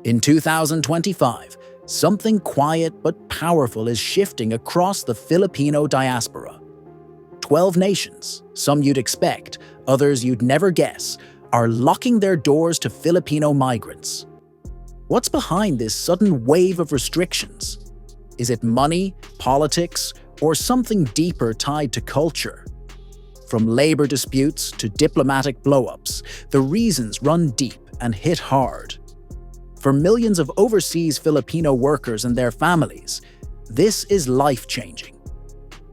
In 2025, something quiet but powerful is shifting across the Filipino diaspora. 12 nations, some you'd expect, others you'd never guess, are locking their doors to Filipino migrants. What's behind this sudden wave of restrictions? Is it money, politics, or something deeper tied to culture? From labor disputes to diplomatic blow-ups, the reasons run deep and hit hard. For millions of overseas Filipino workers and their families, this is life-changing.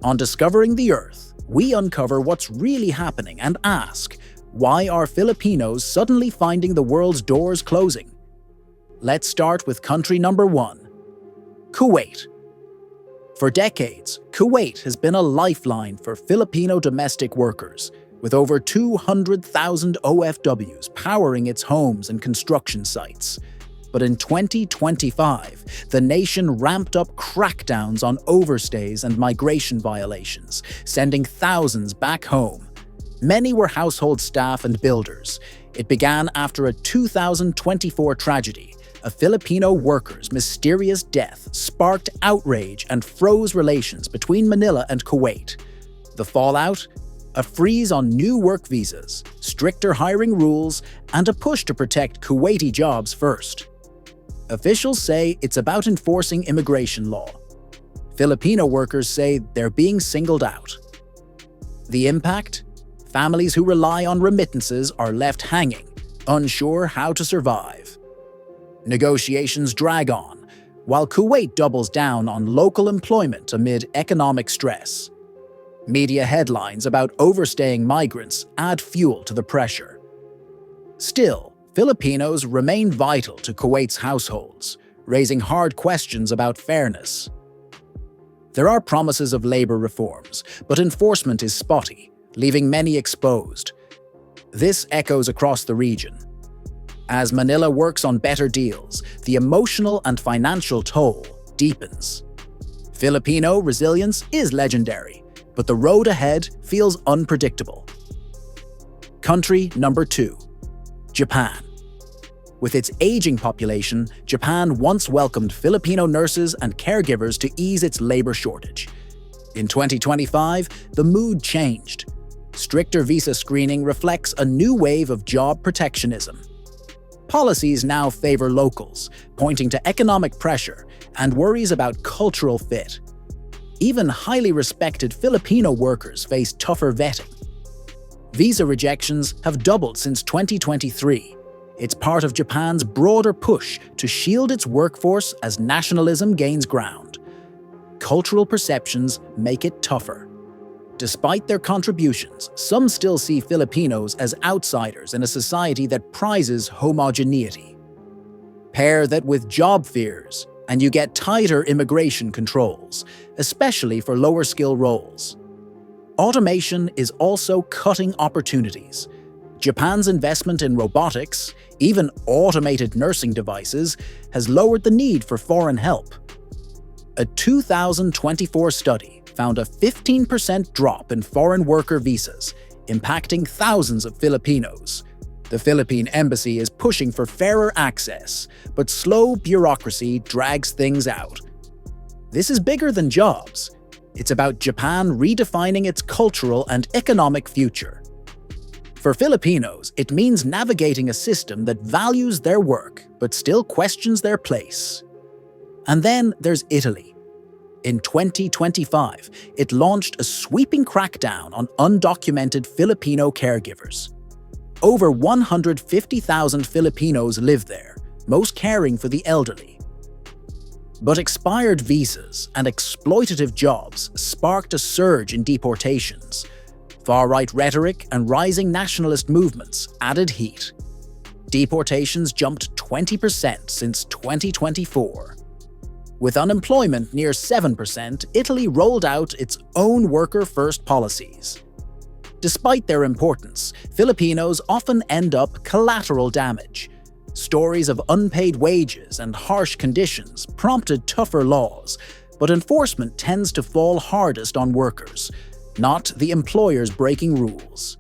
On Discovering the Earth, we uncover what's really happening and ask, why are Filipinos suddenly finding the world's doors closing? Let's start with country number 1, Kuwait. For decades, Kuwait has been a lifeline for Filipino domestic workers, with over 200,000 OFWs powering its homes and construction sites. But in 2025, the nation ramped up crackdowns on overstays and migration violations, sending thousands back home. Many were household staff and builders. It began after a 2024 tragedy. A Filipino worker's mysterious death sparked outrage and froze relations between Manila and Kuwait. The fallout? A freeze on new work visas, stricter hiring rules, and a push to protect Kuwaiti jobs first. Officials say it's about enforcing immigration law. Filipino workers say they're being singled out. The impact? Families who rely on remittances are left hanging, unsure how to survive. Negotiations drag on, while Kuwait doubles down on local employment amid economic stress. Media headlines about overstaying migrants add fuel to the pressure. Still, Filipinos remain vital to Kuwait's households, raising hard questions about fairness. There are promises of labor reforms, but enforcement is spotty, leaving many exposed. This echoes across the region. As Manila works on better deals, the emotional and financial toll deepens. Filipino resilience is legendary, but the road ahead feels unpredictable. Country number 2, Japan. With its aging population, Japan once welcomed Filipino nurses and caregivers to ease its labor shortage. In 2025, the mood changed. Stricter visa screening reflects a new wave of job protectionism. Policies now favor locals, pointing to economic pressure and worries about cultural fit. Even highly respected Filipino workers face tougher vetting. Visa rejections have doubled since 2023. It's part of Japan's broader push to shield its workforce as nationalism gains ground. Cultural perceptions make it tougher. Despite their contributions, some still see Filipinos as outsiders in a society that prizes homogeneity. Pair that with job fears, and you get tighter immigration controls, especially for lower-skill roles. Automation is also cutting opportunities. Japan's investment in robotics, even automated nursing devices, has lowered the need for foreign help. A 2024 study found a 15% drop in foreign worker visas, impacting thousands of Filipinos. The Philippine embassy is pushing for fairer access, but slow bureaucracy drags things out. This is bigger than jobs. It's about Japan redefining its cultural and economic future. For Filipinos, it means navigating a system that values their work but still questions their place. And then there's Italy. In 2025, it launched a sweeping crackdown on undocumented Filipino caregivers. Over 150,000 Filipinos live there, most caring for the elderly. But expired visas and exploitative jobs sparked a surge in deportations. Far-right rhetoric and rising nationalist movements added heat. Deportations jumped 20% since 2024. With unemployment near 7%, Italy rolled out its own worker-first policies. Despite their importance, Filipinos often end up collateral damage. Stories of unpaid wages and harsh conditions prompted tougher laws, but enforcement tends to fall hardest on workers, not the employers breaking rules.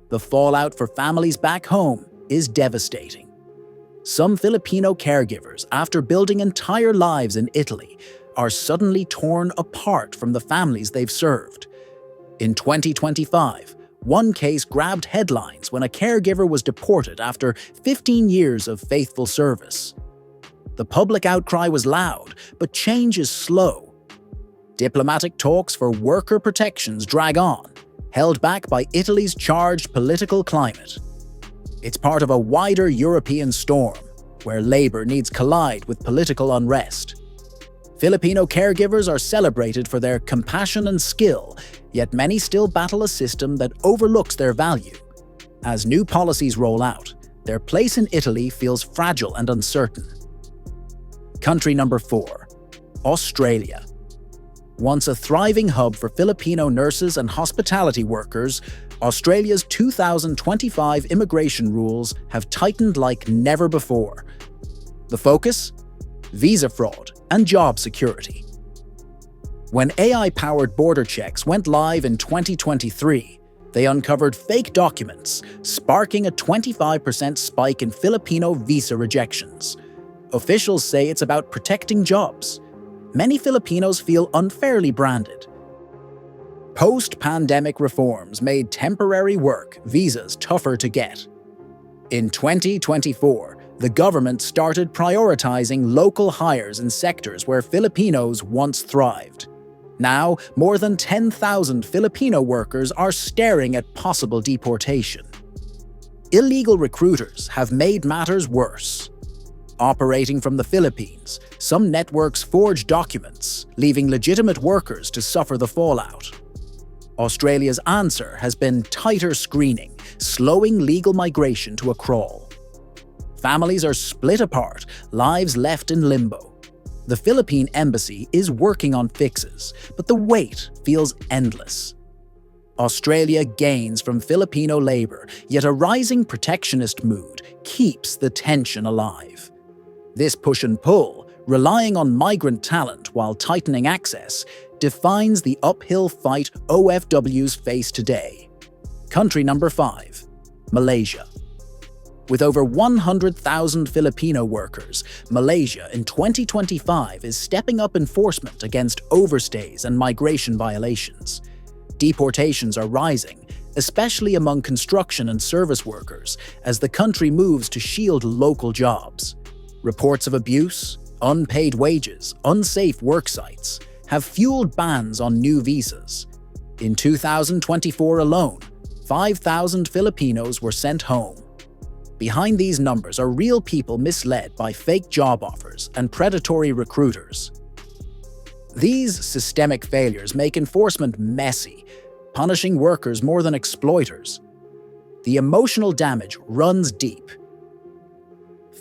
The fallout for families back home is devastating. Some Filipino caregivers, after building entire lives in Italy, are suddenly torn apart from the families they've served. In 2025, one case grabbed headlines when a caregiver was deported after 15 years of faithful service. The public outcry was loud, but change is slow. Diplomatic talks for worker protections drag on, held back by Italy's charged political climate. It's part of a wider European storm, where labor needs collide with political unrest. Filipino caregivers are celebrated for their compassion and skill, yet many still battle a system that overlooks their value. As new policies roll out, their place in Italy feels fragile and uncertain. Country number 4. Australia. Once a thriving hub for Filipino nurses and hospitality workers, Australia's 2025 immigration rules have tightened like never before. The focus? Visa fraud and job security. When AI-powered border checks went live in 2023, they uncovered fake documents, sparking a 25% spike in Filipino visa rejections. Officials say it's about protecting jobs. Many Filipinos feel unfairly branded. Post-pandemic reforms made temporary work visas tougher to get. In 2024, the government started prioritizing local hires in sectors where Filipinos once thrived. Now, more than 10,000 Filipino workers are staring at possible deportation. Illegal recruiters have made matters worse. Operating from the Philippines, some networks forge documents, leaving legitimate workers to suffer the fallout. Australia's answer has been tighter screening, slowing legal migration to a crawl. Families are split apart, lives left in limbo. The Philippine embassy is working on fixes, but the wait feels endless. Australia gains from Filipino labor, yet a rising protectionist mood keeps the tension alive. This push and pull, relying on migrant talent while tightening access, defines the uphill fight OFWs face today. Country number 5. Malaysia. With over 100,000 Filipino workers, Malaysia in 2025 is stepping up enforcement against overstays and migration violations. Deportations are rising, especially among construction and service workers, as the country moves to shield local jobs. Reports of abuse, unpaid wages, unsafe work sites have fueled bans on new visas. In 2024 alone, 5,000 Filipinos were sent home. Behind these numbers are real people misled by fake job offers and predatory recruiters. These systemic failures make enforcement messy, punishing workers more than exploiters. The emotional damage runs deep.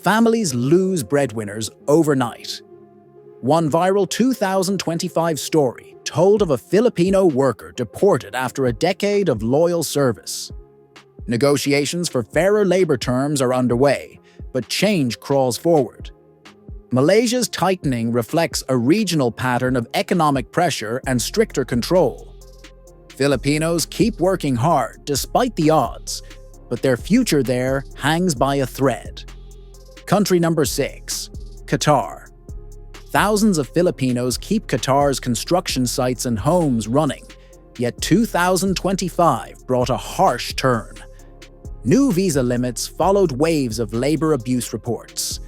Families lose breadwinners overnight. One viral 2025 story told of a Filipino worker deported after a decade of loyal service. Negotiations for fairer labor terms are underway, but change crawls forward. Malaysia's tightening reflects a regional pattern of economic pressure and stricter control. Filipinos keep working hard despite the odds, but their future there hangs by a thread. Country number 6. Qatar. Thousands of Filipinos keep Qatar's construction sites and homes running, yet 2025 brought a harsh turn. New visa limits followed waves of labor abuse reports.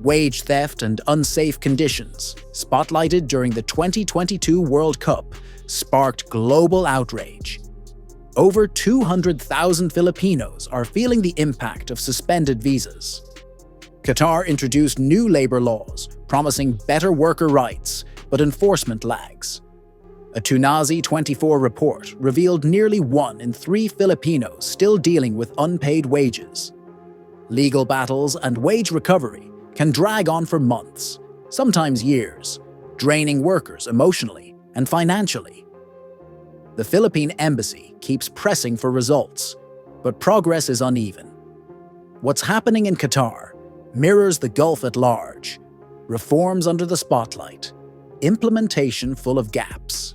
Wage theft and unsafe conditions, spotlighted during the 2022 World Cup, sparked global outrage. Over 200,000 Filipinos are feeling the impact of suspended visas. Qatar introduced new labor laws, promising better worker rights, but enforcement lags. A Tunazi 24 report revealed nearly 1 in 3 Filipinos still dealing with unpaid wages. Legal battles and wage recovery can drag on for months, sometimes years, draining workers emotionally and financially. The Philippine embassy keeps pressing for results, but progress is uneven. What's happening in Qatar mirrors the Gulf at large: reforms under the spotlight, implementation full of gaps.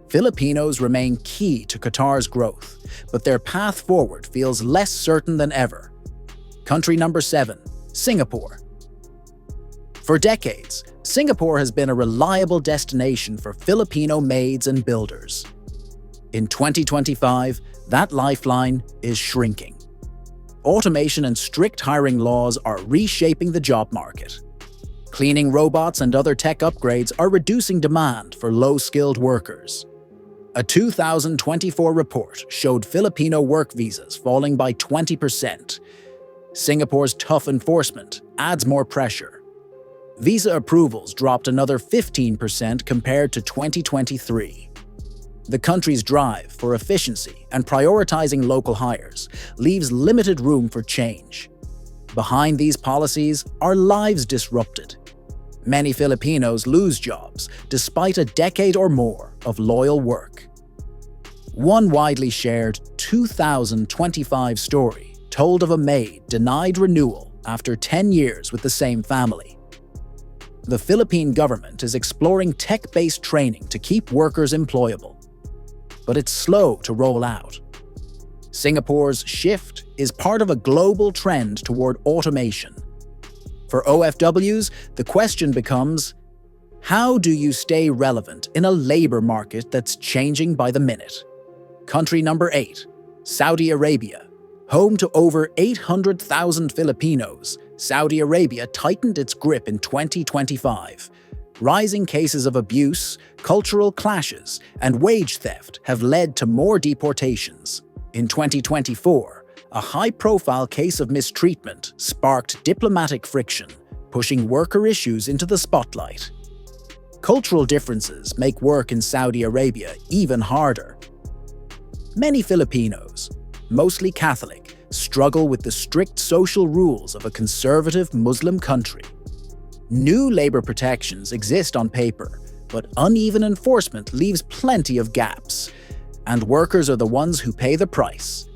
Filipinos remain key to Qatar's growth, but their path forward feels less certain than ever. Country number 7. Singapore. For decades, Singapore has been a reliable destination for Filipino maids and builders. In 2025, that lifeline is shrinking. Automation and strict hiring laws are reshaping the job market. Cleaning robots and other tech upgrades are reducing demand for low-skilled workers. A 2024 report showed Filipino work visas falling by 20%. Singapore's tough enforcement adds more pressure. Visa approvals dropped another 15% compared to 2023. The country's drive for efficiency and prioritizing local hires leaves limited room for change. Behind these policies are lives disrupted. Many Filipinos lose jobs despite a decade or more of loyal work. One widely shared 2025 story told of a maid denied renewal after 10 years with the same family. The Philippine government is exploring tech-based training to keep workers employable, but it's slow to roll out. Singapore's shift is part of a global trend toward automation. For OFWs, the question becomes, how do you stay relevant in a labor market that's changing by the minute? Country number 8, Saudi Arabia. Home to over 800,000 Filipinos, Saudi Arabia tightened its grip in 2025. Rising cases of abuse, cultural clashes, and wage theft have led to more deportations. In 2024, a high-profile case of mistreatment sparked diplomatic friction, pushing worker issues into the spotlight. Cultural differences make work in Saudi Arabia even harder. Many Filipinos, mostly Catholic, struggle with the strict social rules of a conservative Muslim country. New labor protections exist on paper, but uneven enforcement leaves plenty of gaps, and workers are the ones who pay the price.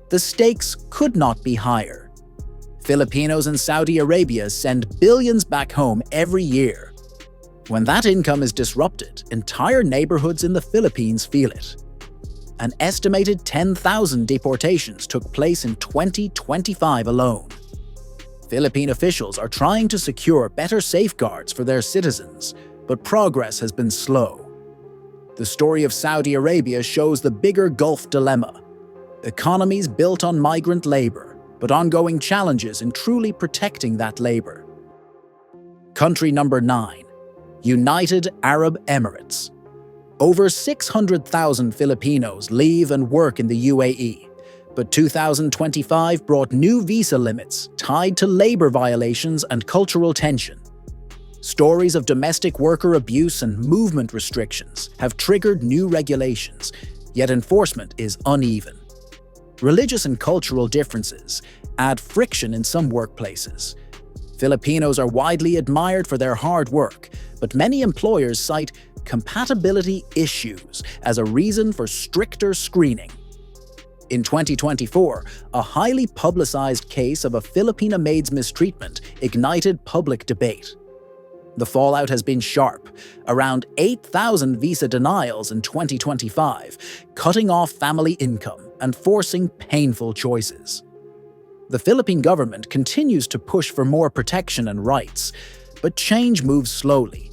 The stakes could not be higher. Filipinos in Saudi Arabia send billions back home every year. When that income is disrupted, entire neighborhoods in the Philippines feel it. An estimated 10,000 deportations took place in 2025 alone. Philippine officials are trying to secure better safeguards for their citizens, but progress has been slow. The story of Saudi Arabia shows the bigger Gulf dilemma. Economies built on migrant labor, but ongoing challenges in truly protecting that labor. Country number 9, United Arab Emirates. Over 600,000 Filipinos live and work in the UAE, but 2025 brought new visa limits tied to labor violations and cultural tension. Stories of domestic worker abuse and movement restrictions have triggered new regulations, yet enforcement is uneven. Religious and cultural differences add friction in some workplaces. Filipinos are widely admired for their hard work, but many employers cite compatibility issues as a reason for stricter screening. In 2024, a highly publicized case of a Filipina maid's mistreatment ignited public debate. The fallout has been sharp, around 8,000 visa denials in 2025, cutting off family income and forcing painful choices. The Philippine government continues to push for more protection and rights, but change moves slowly.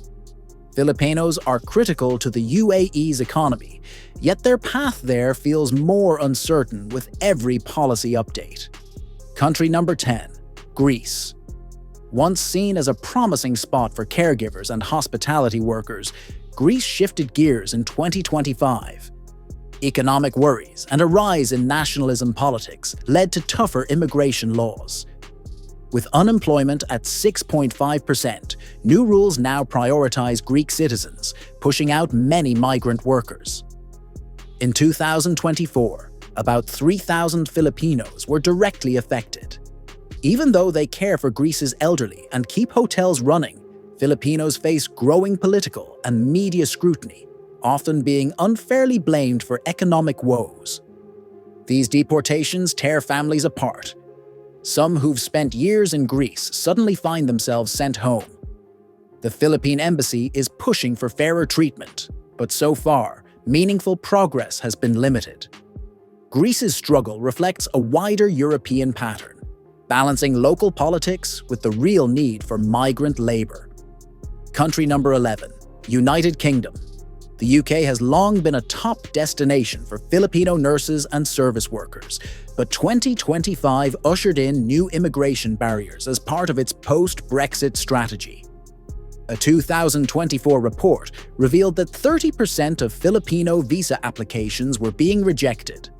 Filipinos are critical to the UAE's economy, yet their path there feels more uncertain with every policy update. Country number 10, Greece. Once seen as a promising spot for caregivers and hospitality workers, Greece shifted gears in 2025. Economic worries and a rise in nationalism politics led to tougher immigration laws. With unemployment at 6.5%, new rules now prioritize Greek citizens, pushing out many migrant workers. In 2024, about 3,000 Filipinos were directly affected. Even though they care for Greece's elderly and keep hotels running, Filipinos face growing political and media scrutiny, often being unfairly blamed for economic woes. These deportations tear families apart. Some who've spent years in Greece suddenly find themselves sent home. The Philippine embassy is pushing for fairer treatment, but so far, meaningful progress has been limited. Greece's struggle reflects a wider European pattern. balancing local politics with the real need for migrant labor. Country number 11, United Kingdom. The UK has long been a top destination for Filipino nurses and service workers, but 2025 ushered in new immigration barriers as part of its post-Brexit strategy. A 2024 report revealed that 30% of Filipino visa applications were being rejected.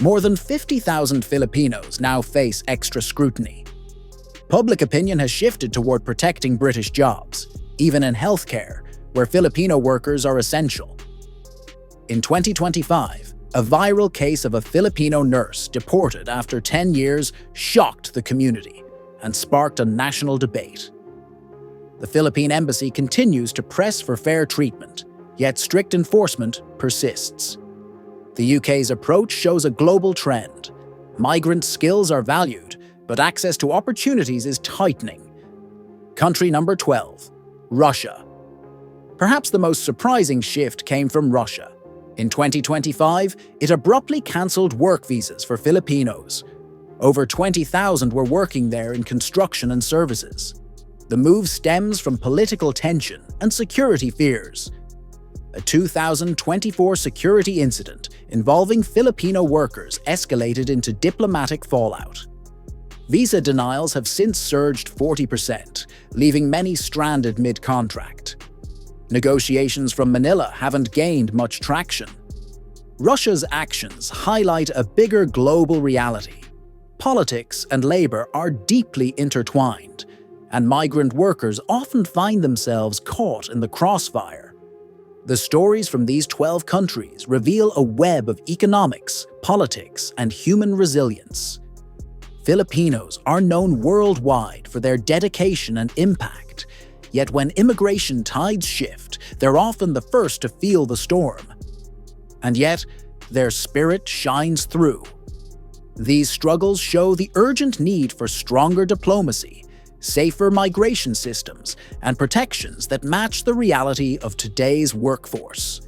More than 50,000 Filipinos now face extra scrutiny. Public opinion has shifted toward protecting British jobs, even in healthcare, where Filipino workers are essential. In 2025, a viral case of a Filipino nurse deported after 10 years shocked the community and sparked a national debate. The Philippine embassy continues to press for fair treatment, yet strict enforcement persists. The UK's approach shows a global trend. Migrant skills are valued, but access to opportunities is tightening. Country number 12, Russia. Perhaps the most surprising shift came from Russia. In 2025, it abruptly cancelled work visas for Filipinos. Over 20,000 were working there in construction and services. The move stems from political tension and security fears. A 2024 security incident involving Filipino workers escalated into diplomatic fallout. Visa denials have since surged 40%, leaving many stranded mid-contract. Negotiations from Manila haven't gained much traction. Russia's actions highlight a bigger global reality. Politics and labor are deeply intertwined, and migrant workers often find themselves caught in the crossfire. The stories from these 12 countries reveal a web of economics, politics, and human resilience. Filipinos are known worldwide for their dedication and impact, yet when immigration tides shift, they're often the first to feel the storm. And yet, their spirit shines through. These struggles show the urgent need for stronger diplomacy, safer migration systems, and protections that match the reality of today's workforce.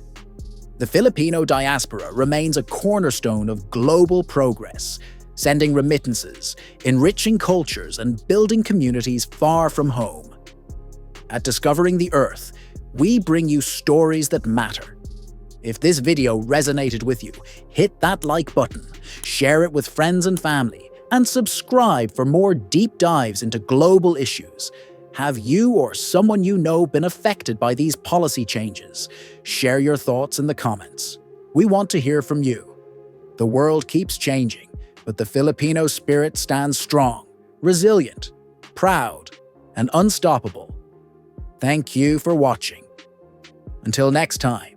The Filipino diaspora remains a cornerstone of global progress, sending remittances, enriching cultures, and building communities far from home. At Discovering the Earth, we bring you stories that matter. If this video resonated with you, hit that like button, share it with friends and family, and subscribe for more deep dives into global issues. Have you or someone you know been affected by these policy changes? Share your thoughts in the comments. We want to hear from you. The world keeps changing, but the Filipino spirit stands strong, resilient, proud, and unstoppable. Thank you for watching. Until next time.